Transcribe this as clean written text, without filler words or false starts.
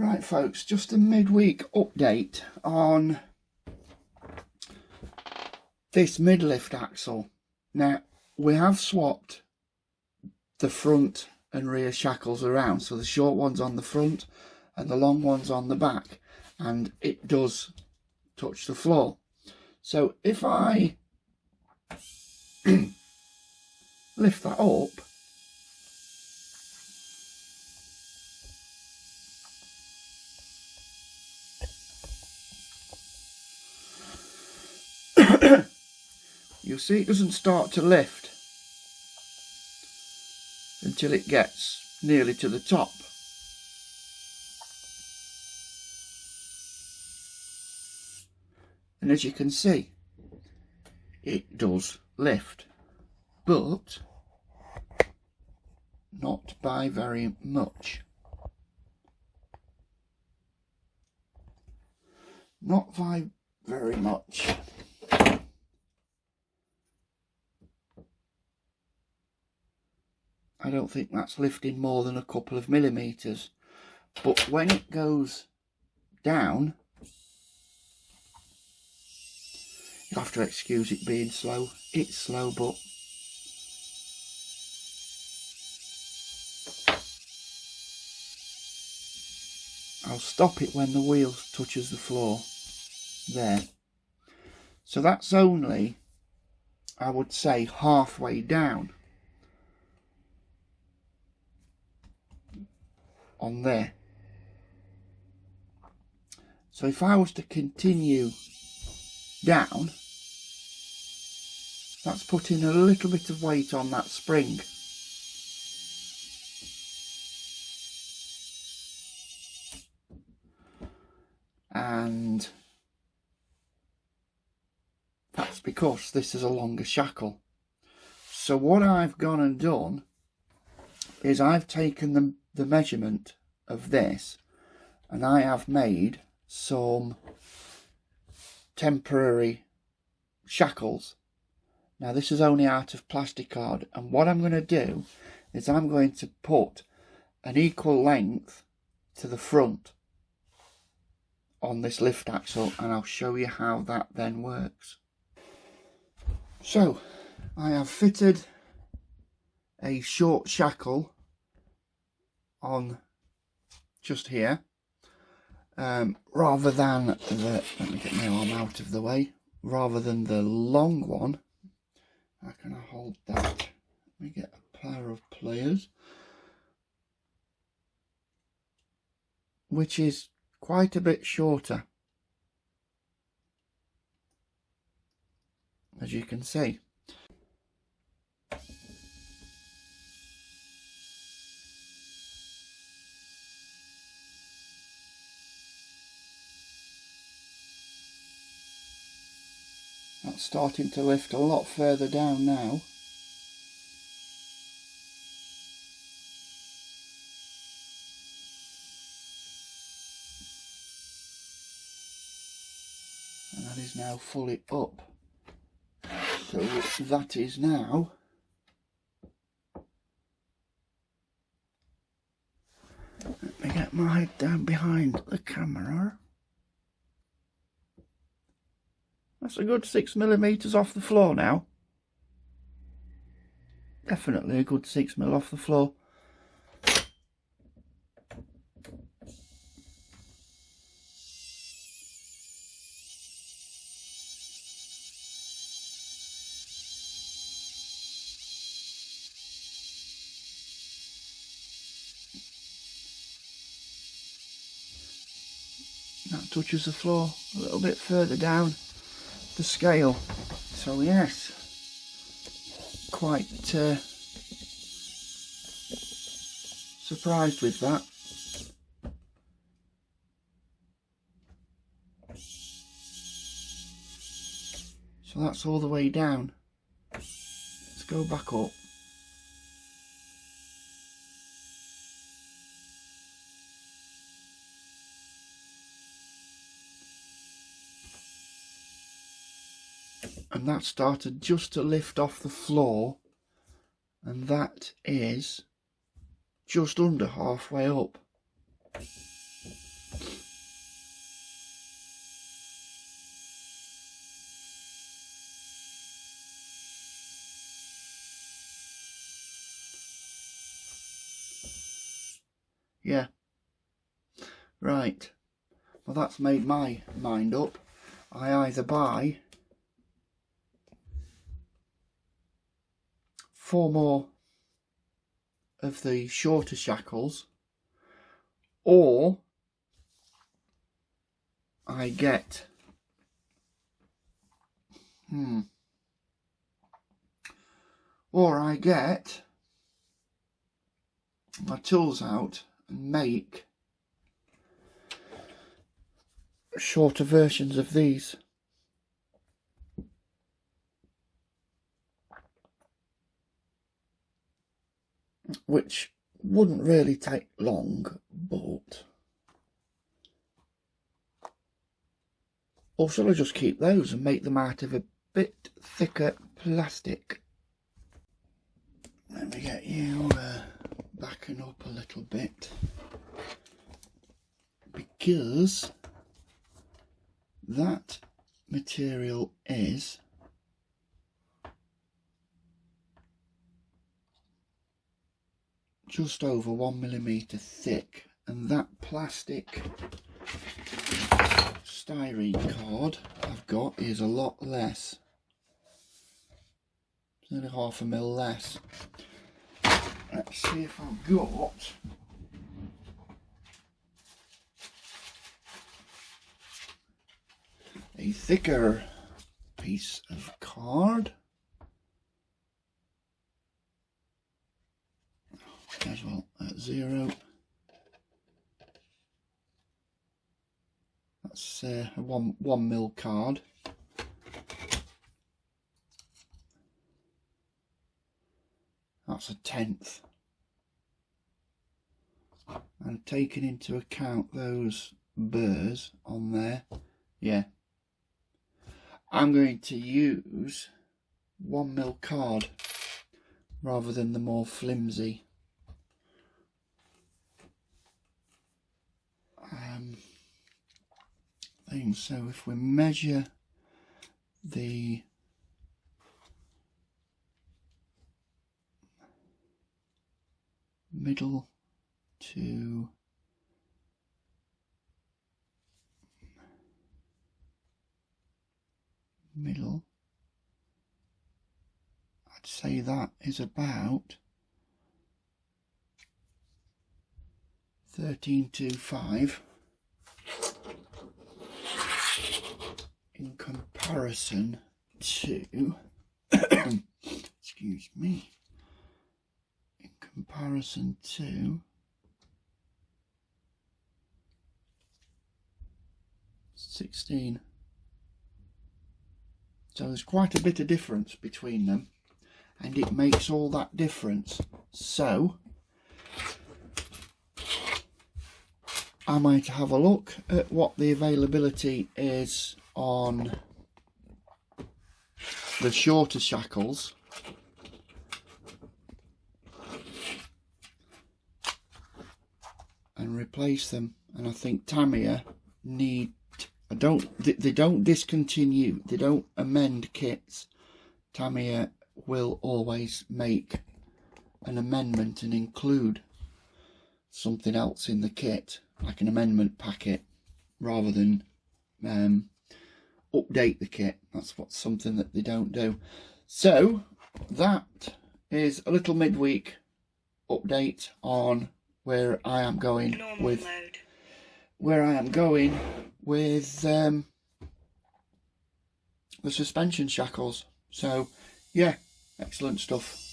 Right folks, just a midweek update on this mid-lift axle. Now, we have swapped the front and rear shackles around, so the short one's on the front and the long one's on the back, and it does touch the floor. So if I lift that up, you'll see it doesn't start to lift until it gets nearly to the top. And as you can see, it does lift, but not by very much. Not by very much. I don't think that's lifting more than a couple of millimeters, but when it goes down, you have to excuse it being slow. It's slow, but I'll stop it when the wheel touches the floor there. So that's only, I would say, halfway down on there. So if I was to continue down, that's putting a little bit of weight on that spring. And that's because this is a longer shackle. So what I've gone and done is I've taken the measurement of this, and I have made some temporary shackles. Now this is only out of plasticard, and what I'm going to do is I'm going to put an equal length to the front on this lift axle, and I'll show you how that then works. So I have fitted a short shackle on just here, rather than the, let me get my arm out of the way, rather than the long one. How can I hold that? Let me get a pair of pliers, which is quite a bit shorter, as you can see. That's starting to lift a lot further down now. And that is now fully up. So that is now let me get my head down behind the camera. That's a good 6 millimeters off the floor now. Definitely a good 6 mil off the floor. That touches the floor a little bit further down the scale. So yes, quite surprised with that. So that's all the way down. Let's go back up. And that started just to lift off the floor, and that is just under halfway up. Yeah. Right. Well, that's made my mind up. I either buy 4 more of the shorter shackles, or I get my tools out and make shorter versions of these. Which wouldn't really take long, but... Or shall I just keep those and make them out of a bit thicker plastic? Let me get you backing up a little bit, because that material is just over 1mm thick, and that plastic styrene card I've got is a lot less. It's only 1/2 mil less. Let's see if I've got a thicker piece of card. As well at 0. That's a 1mm card. That's a 1/10. And taking into account those burrs on there, yeah, I'm going to use 1mm card rather than the more flimsy thing. So if we measure the middle to middle, I'd say that is about 1325 in comparison to excuse me, in comparison to 16. So there's quite a bit of difference between them, and it makes all that difference. So I might have a look at what the availability is on the shorter shackles and replace them. And I think Tamiya need, they don't discontinue, they don't amend kits. Tamiya will always make an amendment and include something else in the kit, like an amendment packet, rather than update the kit. That's something that they don't do. So that is a little midweek update on where I am going with the suspension shackles. So yeah, excellent stuff.